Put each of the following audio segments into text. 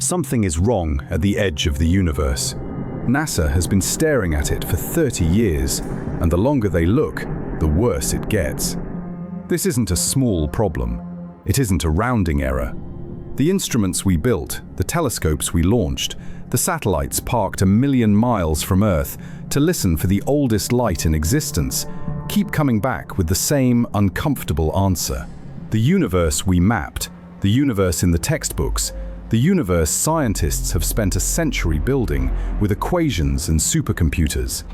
Something is wrong at the edge of the universe. NASA has been staring at it for 30 years, and the longer they look, the worse it gets. This isn't a small problem. It isn't a rounding error. The instruments we built, the telescopes we launched, the satellites parked a million miles from Earth to listen for the oldest light in existence, keep coming back with the same uncomfortable answer. The universe we mapped, the universe in the textbooks, the universe scientists have spent a century building with equations and supercomputers,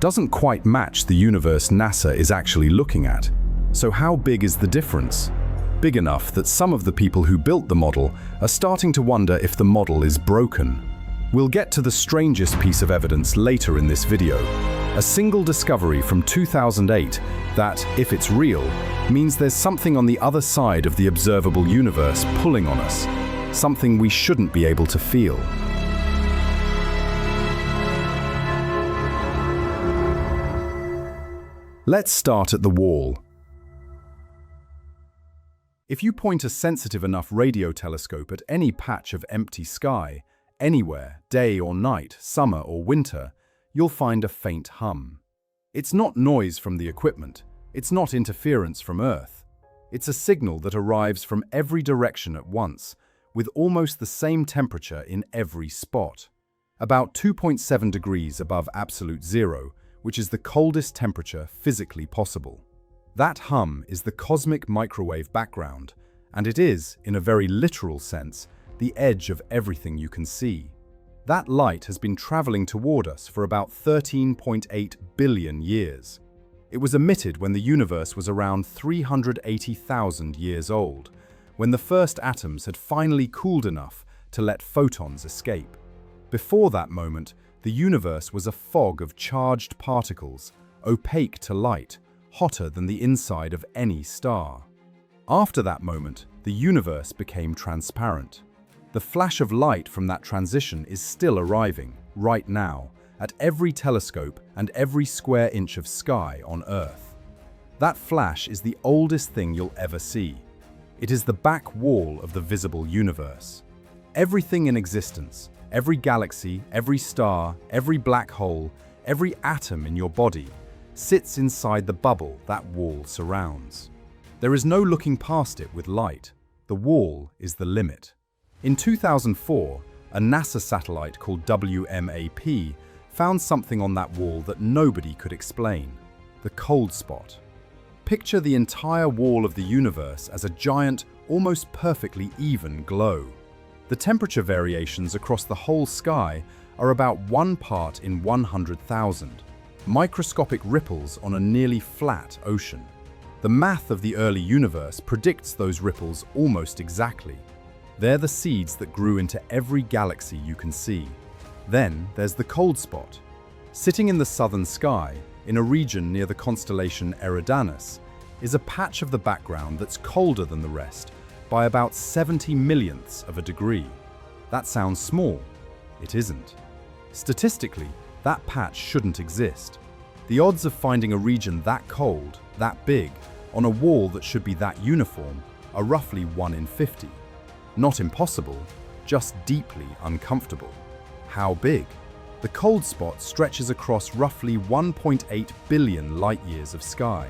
doesn't quite match the universe NASA is actually looking at. So how big is the difference? Big enough that some of the people who built the model are starting to wonder if the model is broken. We'll get to the strangest piece of evidence later in this video. A single discovery from 2008 that, if it's real, means there's something on the other side of the observable universe pulling on us. Something we shouldn't be able to feel. Let's start at the wall. If you point a sensitive enough radio telescope at any patch of empty sky, anywhere, day or night, summer or winter, you'll find a faint hum. It's not noise from the equipment. It's not interference from Earth. It's a signal that arrives from every direction at once, with almost the same temperature in every spot. About 2.7 degrees above absolute zero, which is the coldest temperature physically possible. That hum is the cosmic microwave background, and it is, in a very literal sense, the edge of everything you can see. That light has been traveling toward us for about 13.8 billion years. It was emitted when the universe was around 380,000 years old, when the first atoms had finally cooled enough to let photons escape. Before that moment, the universe was a fog of charged particles, opaque to light, hotter than the inside of any star. After that moment, the universe became transparent. The flash of light from that transition is still arriving, right now, at every telescope and every square inch of sky on Earth. That flash is the oldest thing you'll ever see. It is the back wall of the visible universe. Everything in existence, every galaxy, every star, every black hole, every atom in your body, sits inside the bubble that wall surrounds. There is no looking past it with light. The wall is the limit. In 2004, a NASA satellite called WMAP found something on that wall that nobody could explain: the cold spot. Picture the entire wall of the universe as a giant, almost perfectly even glow. The temperature variations across the whole sky are about 1 part in 100,000, microscopic ripples on a nearly flat ocean. The math of the early universe predicts those ripples almost exactly. They're the seeds that grew into every galaxy you can see. Then there's the cold spot. Sitting in the southern sky, in a region near the constellation Eridanus, is a patch of the background that's colder than the rest by about 70 millionths of a degree. That sounds small. It isn't. Statistically, that patch shouldn't exist. The odds of finding a region that cold, that big, on a wall that should be that uniform are roughly 1 in 50. Not impossible, just deeply uncomfortable. How big? The cold spot stretches across roughly 1.8 billion light-years of sky.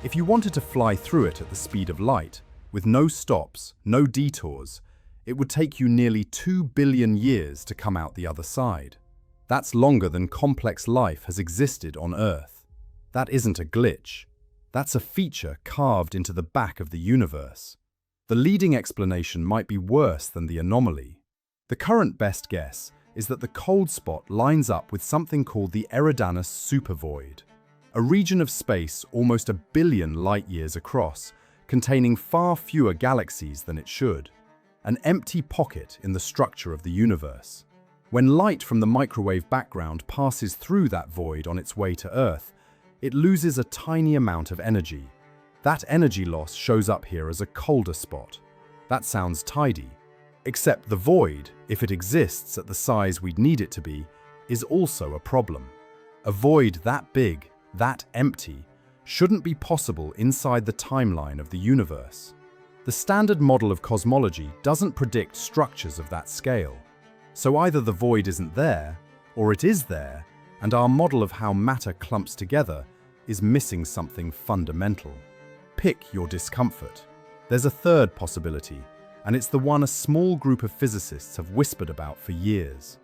If you wanted to fly through it at the speed of light, with no stops, no detours, it would take you nearly 2 billion years to come out the other side. That's longer than complex life has existed on Earth. That isn't a glitch. That's a feature carved into the back of the universe. The leading explanation might be worse than the anomaly. The current best guess is that the cold spot lines up with something called the Eridanus Supervoid, a region of space almost 1 billion light-years across, containing far fewer galaxies than it should, an empty pocket in the structure of the universe. When light from the microwave background passes through that void on its way to Earth, it loses a tiny amount of energy. That energy loss shows up here as a colder spot. That sounds tidy. Except the void, if it exists at the size we'd need it to be, is also a problem. A void that big, that empty, shouldn't be possible inside the timeline of the universe. The standard model of cosmology doesn't predict structures of that scale. So either the void isn't there, or it is there, and our model of how matter clumps together is missing something fundamental. Pick your discomfort. There's a third possibility, and it's the one a small group of physicists have whispered about for years.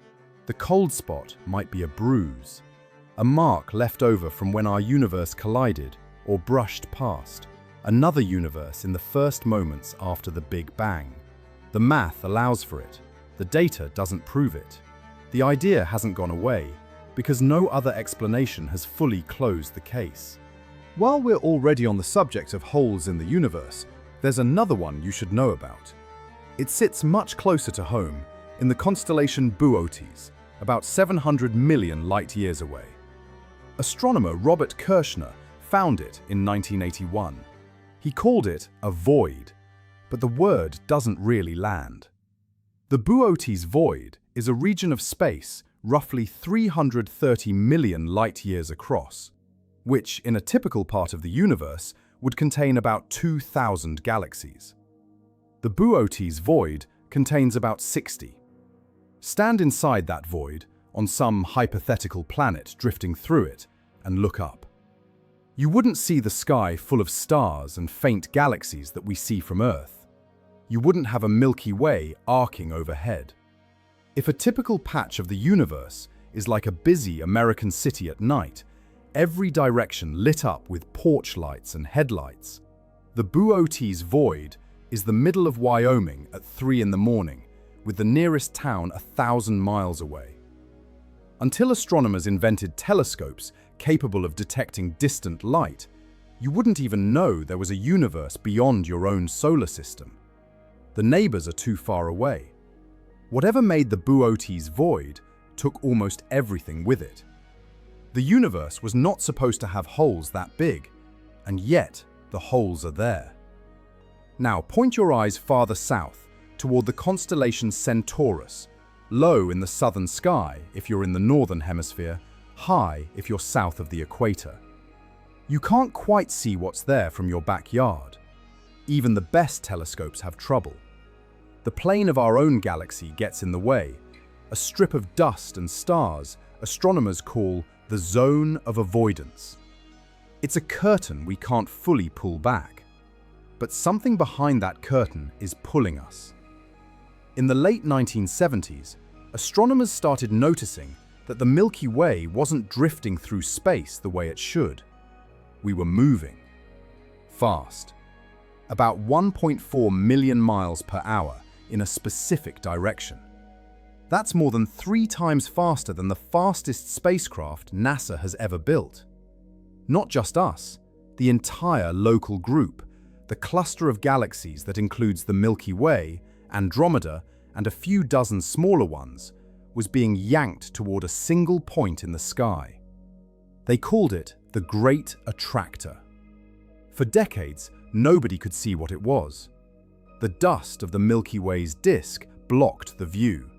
The cold spot might be a bruise, a mark left over from when our universe collided or brushed past another universe in the first moments after the Big Bang. The math allows for it. The data doesn't prove it. The idea hasn't gone away because no other explanation has fully closed the case. While we're already on the subject of holes in the universe, there's another one you should know about. It sits much closer to home in the constellation Boötes, about 700 million light-years away. Astronomer Robert Kirshner found it in 1981. He called it a void, but the word doesn't really land. The Boötes Void is a region of space roughly 330 million light-years across, which, in a typical part of the universe, would contain about 2,000 galaxies. The Boötes Void contains about 60. Stand inside that void, on some hypothetical planet drifting through it, and look up. You wouldn't see the sky full of stars and faint galaxies that we see from Earth. You wouldn't have a Milky Way arcing overhead. If a typical patch of the universe is like a busy American city at night, every direction lit up with porch lights and headlights, the Boötes Void is the middle of Wyoming at 3 in the morning, with the nearest town 1,000 miles away. Until astronomers invented telescopes capable of detecting distant light, you wouldn't even know there was a universe beyond your own solar system. The neighbors are too far away. Whatever made the Boötes Void took almost everything with it. The universe was not supposed to have holes that big, and yet the holes are there. Now point your eyes farther south toward the constellation Centaurus, low in the southern sky if you're in the northern hemisphere, high if you're south of the equator. You can't quite see what's there from your backyard. Even the best telescopes have trouble. The plane of our own galaxy gets in the way, a strip of dust and stars astronomers call the zone of avoidance. It's a curtain we can't fully pull back, but something behind that curtain is pulling us. In the late 1970s, astronomers started noticing that the Milky Way wasn't drifting through space the way it should. We were moving. Fast. About 1.4 million miles per hour in a specific direction. That's more than 3 times faster than the fastest spacecraft NASA has ever built. Not just us, the entire local group, the cluster of galaxies that includes the Milky Way, Andromeda, and a few dozen smaller ones, was being yanked toward a single point in the sky. They called it the Great Attractor. For decades, nobody could see what it was. The dust of the Milky Way's disk blocked the view.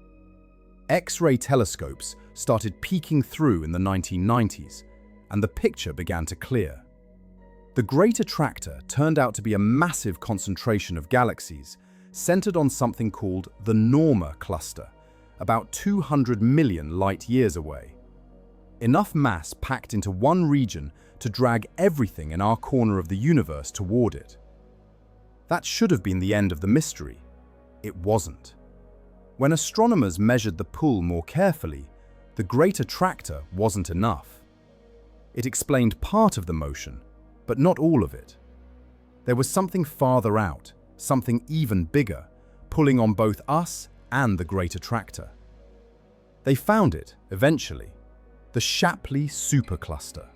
X-ray telescopes started peeking through in the 1990s, and the picture began to clear. The Great Attractor turned out to be a massive concentration of galaxies centered on something called the Norma cluster, about 200 million light-years away. Enough mass packed into one region to drag everything in our corner of the universe toward it. That should have been the end of the mystery. It wasn't. When astronomers measured the pull more carefully, the Great Attractor wasn't enough. It explained part of the motion, but not all of it. There was something farther out, something even bigger, pulling on both us and the Great Attractor. They found it, eventually, the Shapley Supercluster.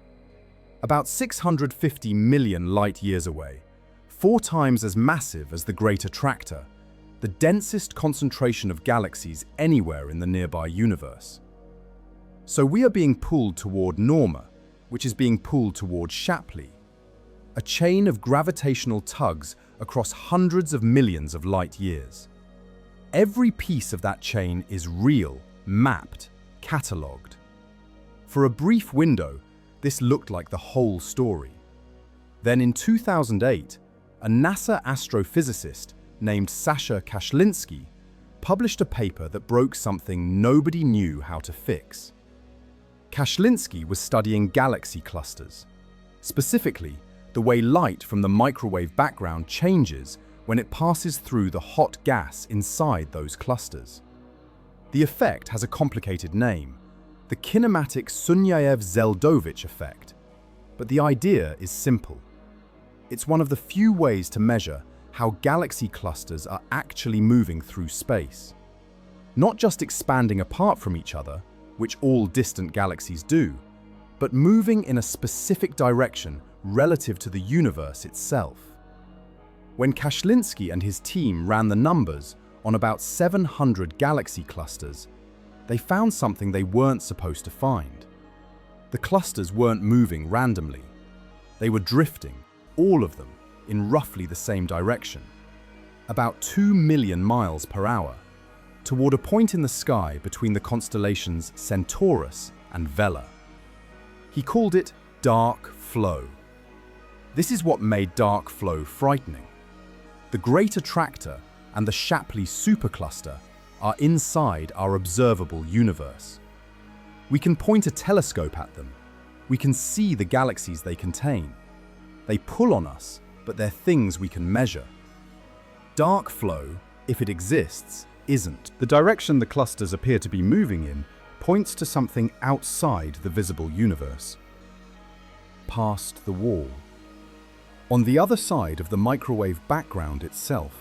About 650 million light-years away, 4 times as massive as the Great Attractor, the densest concentration of galaxies anywhere in the nearby universe. So we are being pulled toward Norma, which is being pulled toward Shapley, a chain of gravitational tugs across hundreds of millions of light-years. Every piece of that chain is real, mapped, catalogued. For a brief window, this looked like the whole story. Then in 2008, a NASA astrophysicist named Sasha Kashlinsky published a paper that broke something nobody knew how to fix. Kashlinsky was studying galaxy clusters, specifically the way light from the microwave background changes when it passes through the hot gas inside those clusters. The effect has a complicated name, the kinematic Sunyaev-Zeldovich effect, but the idea is simple. It's one of the few ways to measure how galaxy clusters are actually moving through space. Not just expanding apart from each other, which all distant galaxies do, but moving in a specific direction relative to the universe itself. When Kashlinsky and his team ran the numbers on about 700 galaxy clusters, they found something they weren't supposed to find. The clusters weren't moving randomly. They were drifting, all of them, in roughly the same direction, about 2 million miles per hour, toward a point in the sky between the constellations Centaurus and Vela. He called it dark flow. This is what made dark flow frightening. The Great Attractor and the Shapley Supercluster are inside our observable universe. We can point a telescope at them. We can see the galaxies they contain. They pull on us, but they're things we can measure. Dark flow, if it exists, isn't. The direction the clusters appear to be moving in points to something outside the visible universe, past the wall. On the other side of the microwave background itself,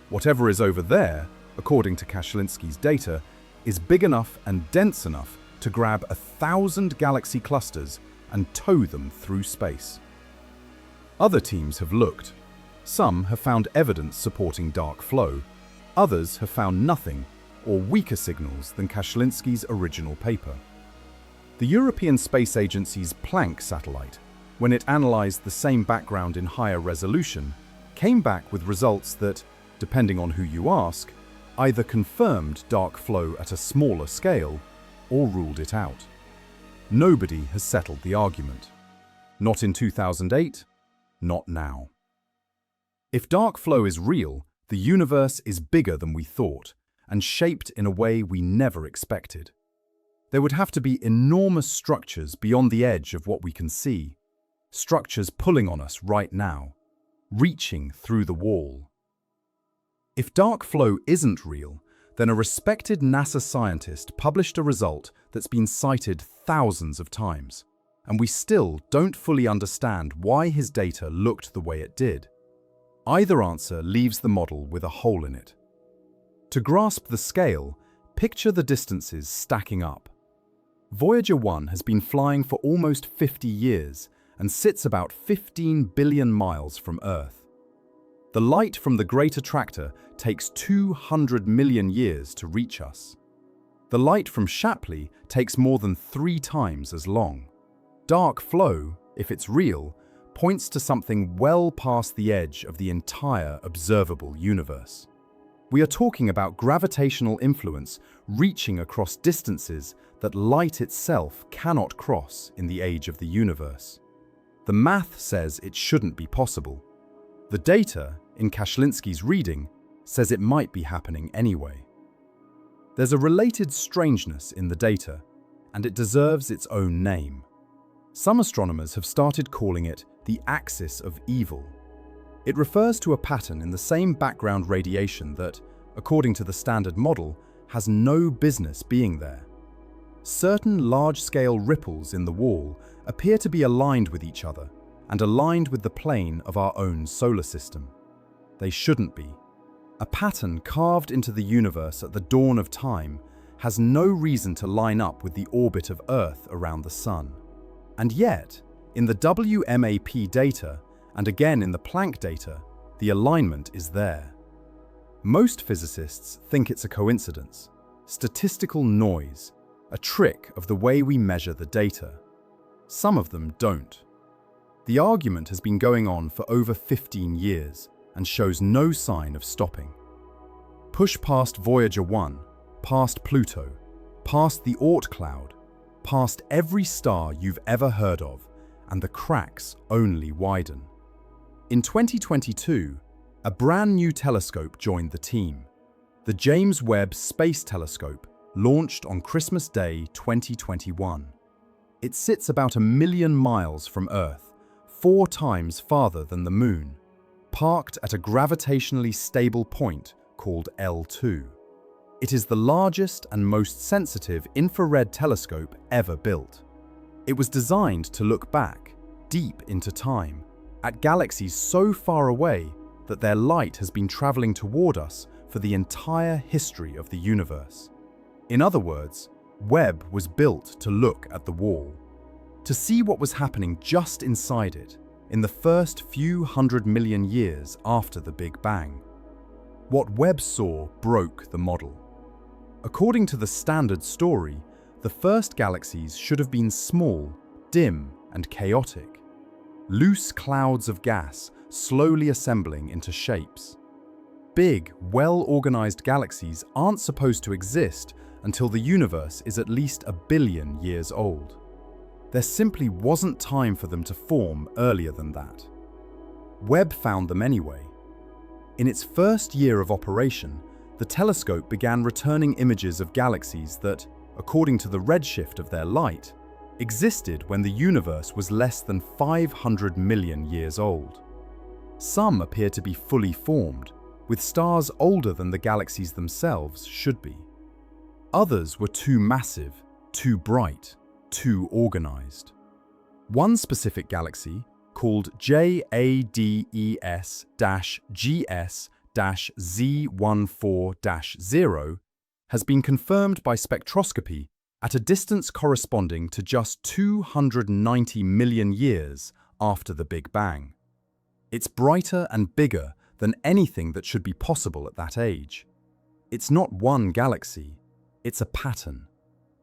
whatever is over there, according to Kashlinsky's data, is big enough and dense enough to grab 1,000 galaxy clusters and tow them through space. Other teams have looked. Some have found evidence supporting dark flow. Others have found nothing or weaker signals than Kashlinsky's original paper. The European Space Agency's Planck satellite, when it analyzed the same background in higher resolution, came back with results that, depending on who you ask, either confirmed dark flow at a smaller scale or ruled it out. Nobody has settled the argument. Not in 2008, not now. If dark flow is real, the universe is bigger than we thought and shaped in a way we never expected. There would have to be enormous structures beyond the edge of what we can see, structures pulling on us right now, reaching through the wall. If dark flow isn't real, then a respected NASA scientist published a result that's been cited thousands of times, and we still don't fully understand why his data looked the way it did. Either answer leaves the model with a hole in it. To grasp the scale, picture the distances stacking up. Voyager 1 has been flying for almost 50 years and sits about 15 billion miles from Earth. The light from the Great Attractor takes 200 million years to reach us. The light from Shapley takes more than 3 times as long. Dark flow, if it's real, points to something well past the edge of the entire observable universe. We are talking about gravitational influence reaching across distances that light itself cannot cross in the age of the universe. The math says it shouldn't be possible. The data, in Kashlinsky's reading, says it might be happening anyway. There's a related strangeness in the data, and it deserves its own name. Some astronomers have started calling it the axis of evil. It refers to a pattern in the same background radiation that, according to the standard model, has no business being there. Certain large-scale ripples in the wall appear to be aligned with each other and aligned with the plane of our own solar system. They shouldn't be. A pattern carved into the universe at the dawn of time has no reason to line up with the orbit of Earth around the Sun. And yet, in the WMAP data, and again in the Planck data, the alignment is there. Most physicists think it's a coincidence, statistical noise, a trick of the way we measure the data. Some of them don't. The argument has been going on for over 15 years and shows no sign of stopping. Push past Voyager 1, past Pluto, past the Oort cloud, past every star you've ever heard of, and the cracks only widen. In 2022, a brand new telescope joined the team. The James Webb Space Telescope launched on Christmas Day 2021. It sits about 1 million miles from Earth, 4 times farther than the Moon, parked at a gravitationally stable point called L2. It is the largest and most sensitive infrared telescope ever built. It was designed to look back, deep into time, at galaxies so far away that their light has been traveling toward us for the entire history of the universe. In other words, Webb was built to look at the wall, to see what was happening just inside it in the first few 100 million years after the Big Bang. What Webb saw broke the model. According to the standard story, the first galaxies should have been small, dim, and chaotic. Loose clouds of gas slowly assembling into shapes. Big, well-organized galaxies aren't supposed to exist until the universe is at least 1 billion years old. There simply wasn't time for them to form earlier than that. Webb found them anyway. In its first year of operation, the telescope began returning images of galaxies that, according to the redshift of their light, existed when the universe was less than 500 million years old. Some appear to be fully formed, with stars older than the galaxies themselves should be. Others were too massive, too bright, too organized. One specific galaxy, called JADES-GS-Z14-0, has been confirmed by spectroscopy at a distance corresponding to just 290 million years after the Big Bang. It's brighter and bigger than anything that should be possible at that age. It's not one galaxy, it's a pattern.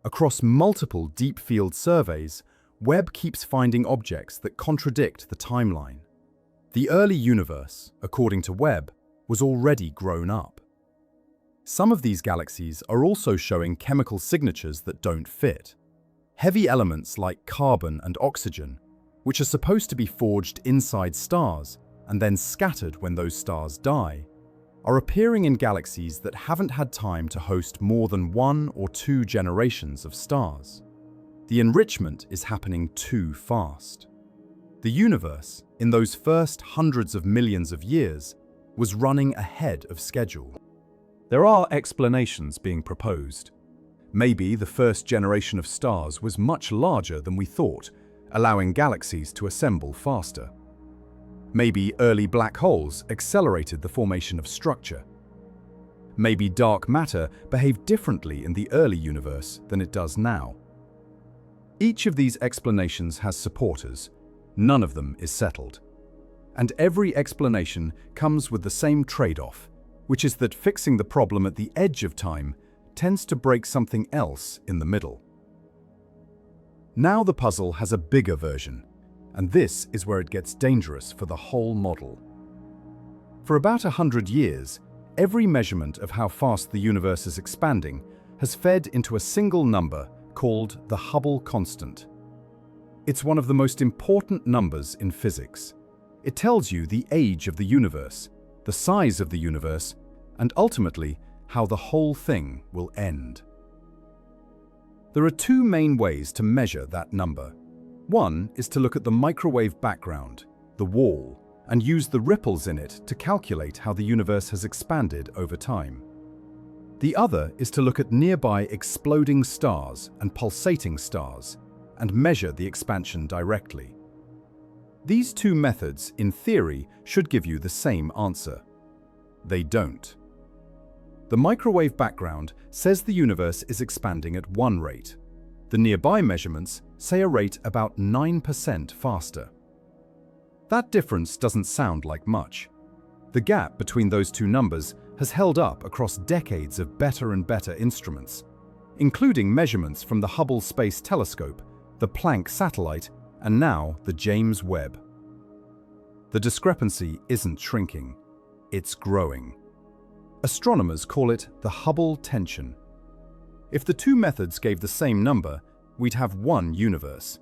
Across multiple deep field surveys, Webb keeps finding objects that contradict the timeline. The early universe, according to Webb, was already grown up. Some of these galaxies are also showing chemical signatures that don't fit. Heavy elements like carbon and oxygen, which are supposed to be forged inside stars and then scattered when those stars die, are appearing in galaxies that haven't had time to host more than 1 or 2 generations of stars. The enrichment is happening too fast. The universe, in those first hundreds of millions of years, was running ahead of schedule. There are explanations being proposed. Maybe the first generation of stars was much larger than we thought, allowing galaxies to assemble faster. Maybe early black holes accelerated the formation of structure. Maybe dark matter behaved differently in the early universe than it does now. Each of these explanations has supporters. None of them is settled. And every explanation comes with the same trade-off, which is that fixing the problem at the edge of time tends to break something else in the middle. Now the puzzle has a bigger version, and this is where it gets dangerous for the whole model. For about 100 years, every measurement of how fast the universe is expanding has fed into a single number called the Hubble constant. It's one of the most important numbers in physics. It tells you the age of the universe, the size of the universe, and ultimately how the whole thing will end. There are 2 main ways to measure that number. One is to look at the microwave background, the wall, and use the ripples in it to calculate how the universe has expanded over time. The other is to look at nearby exploding stars and pulsating stars and measure the expansion directly. These 2 methods, in theory, should give you the same answer. They don't. The microwave background says the universe is expanding at one rate. The nearby measurements say a rate about 9% faster. That difference doesn't sound like much. The gap between those 2 numbers has held up across decades of better and better instruments, including measurements from the Hubble Space Telescope, the Planck satellite, and now the James Webb. The discrepancy isn't shrinking, it's growing. Astronomers call it the Hubble tension. If the 2 methods gave the same number, we'd have one universe.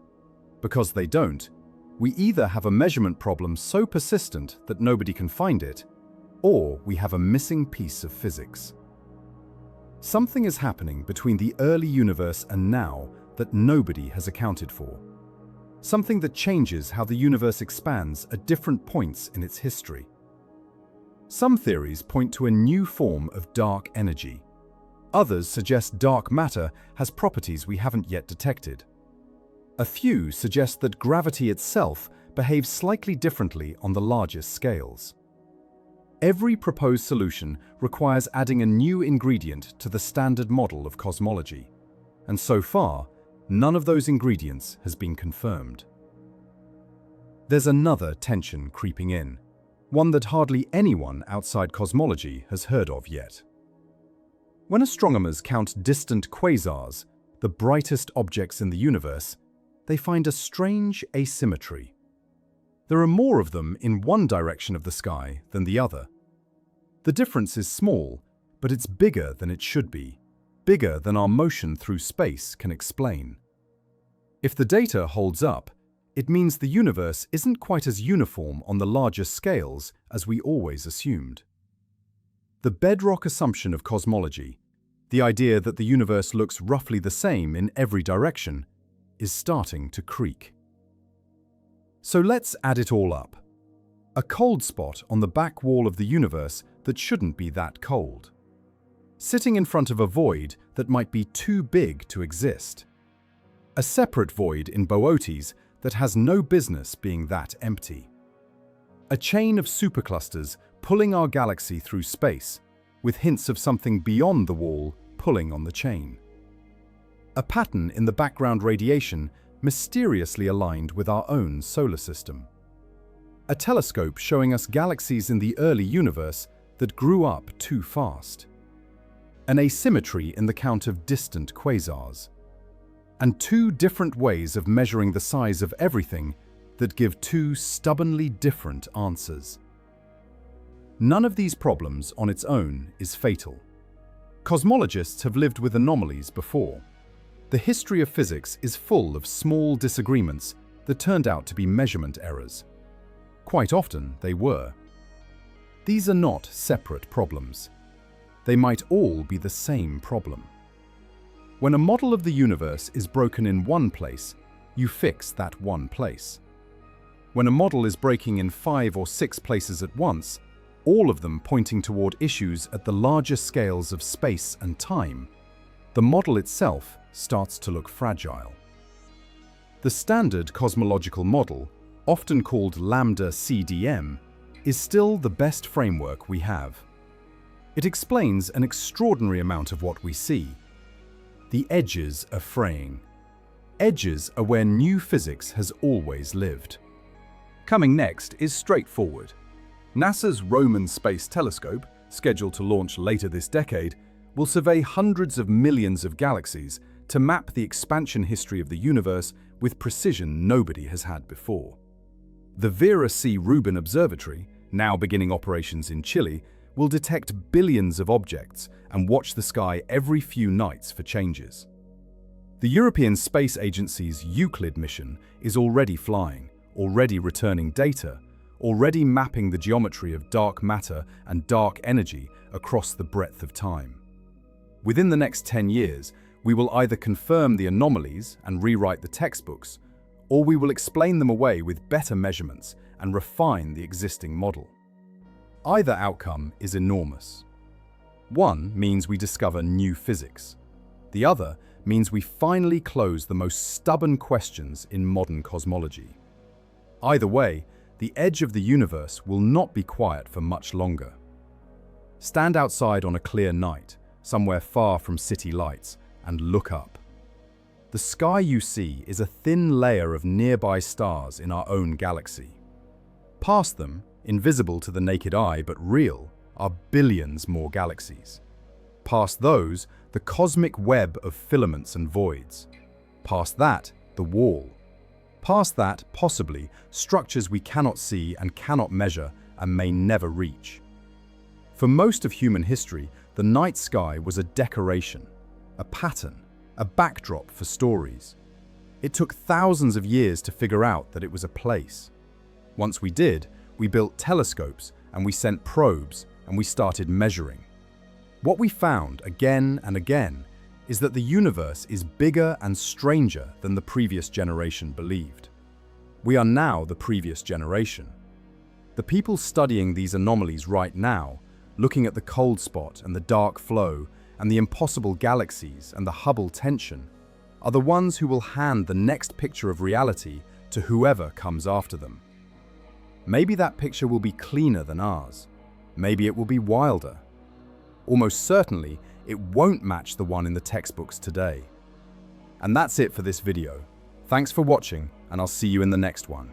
Because they don't, We either have a measurement problem so persistent that nobody can find it, or we have a missing piece of physics. Something is happening between the early universe and now that nobody has accounted for. Something that changes how the universe expands at different points in its history. Some theories point to a new form of dark energy. Others suggest dark matter has properties we haven't yet detected. A few suggest that gravity itself behaves slightly differently on the largest scales. Every proposed solution requires adding a new ingredient to the standard model of cosmology, and so far, none of those ingredients has been confirmed. There's another tension creeping in, one that hardly anyone outside cosmology has heard of yet. When astronomers count distant quasars, the brightest objects in the universe, they find a strange asymmetry. There are more of them in one direction of the sky than the other. The difference is small, but it's bigger than it should be, bigger than our motion through space can explain. If the data holds up, it means the universe isn't quite as uniform on the larger scales as we always assumed. The bedrock assumption of cosmology, the idea that the universe looks roughly the same in every direction, is starting to creak. So let's add it all up. A cold spot on the back wall of the universe that shouldn't be that cold. Sitting in front of a void that might be too big to exist. A separate void in Boötes that has no business being that empty. A chain of superclusters pulling our galaxy through space, with hints of something beyond the wall pulling on the chain. A pattern in the background radiation mysteriously aligned with our own solar system. A telescope showing us galaxies in the early universe that grew up too fast. An asymmetry in the count of distant quasars. And two different ways of measuring the size of everything that give two stubbornly different answers. None of these problems on its own is fatal. Cosmologists have lived with anomalies before. The history of physics is full of small disagreements that turned out to be measurement errors. Quite often, they were. These are not separate problems. They might all be the same problem. When a model of the universe is broken in one place, you fix that one place. When a model is breaking in 5 or 6 places at once, all of them pointing toward issues at the larger scales of space and time, the model itself starts to look fragile. The standard cosmological model, often called lambda CDM, is still the best framework we have. It explains an extraordinary amount of what we see. The edges are fraying. Edges are where new physics has always lived. Coming next is straightforward. NASA's Roman Space Telescope, scheduled to launch later this decade, will survey hundreds of millions of galaxies to map the expansion history of the universe with precision nobody has had before. The Vera C. Rubin Observatory, now beginning operations in Chile, will detect billions of objects and watch the sky every few nights for changes. The European Space Agency's Euclid mission is already flying, already returning data, already mapping the geometry of dark matter and dark energy across the breadth of time. Within the next 10 years, we will either confirm the anomalies and rewrite the textbooks, or we will explain them away with better measurements and refine the existing model. Either outcome is enormous. One means we discover new physics. The other means we finally close the most stubborn questions in modern cosmology. Either way, the edge of the universe will not be quiet for much longer. Stand outside on a clear night, somewhere far from city lights, and look up. The sky you see is a thin layer of nearby stars in our own galaxy. Past them, invisible to the naked eye but real, are billions more galaxies. Past those, the cosmic web of filaments and voids. Past that, the wall. Past that, possibly, structures we cannot see and cannot measure and may never reach. For most of human history, the night sky was a decoration, a pattern, a backdrop for stories. It took thousands of years to figure out that it was a place. Once we did, we built telescopes and we sent probes and we started measuring. What we found again and again is that the universe is bigger and stranger than the previous generation believed. We are now the previous generation. The people studying these anomalies right now, looking at the cold spot and the dark flow and the impossible galaxies and the Hubble tension, are the ones who will hand the next picture of reality to whoever comes after them. Maybe that picture will be cleaner than ours. Maybe it will be wilder. Almost certainly, it won't match the one in the textbooks today. And that's it for this video. Thanks for watching, and I'll see you in the next one.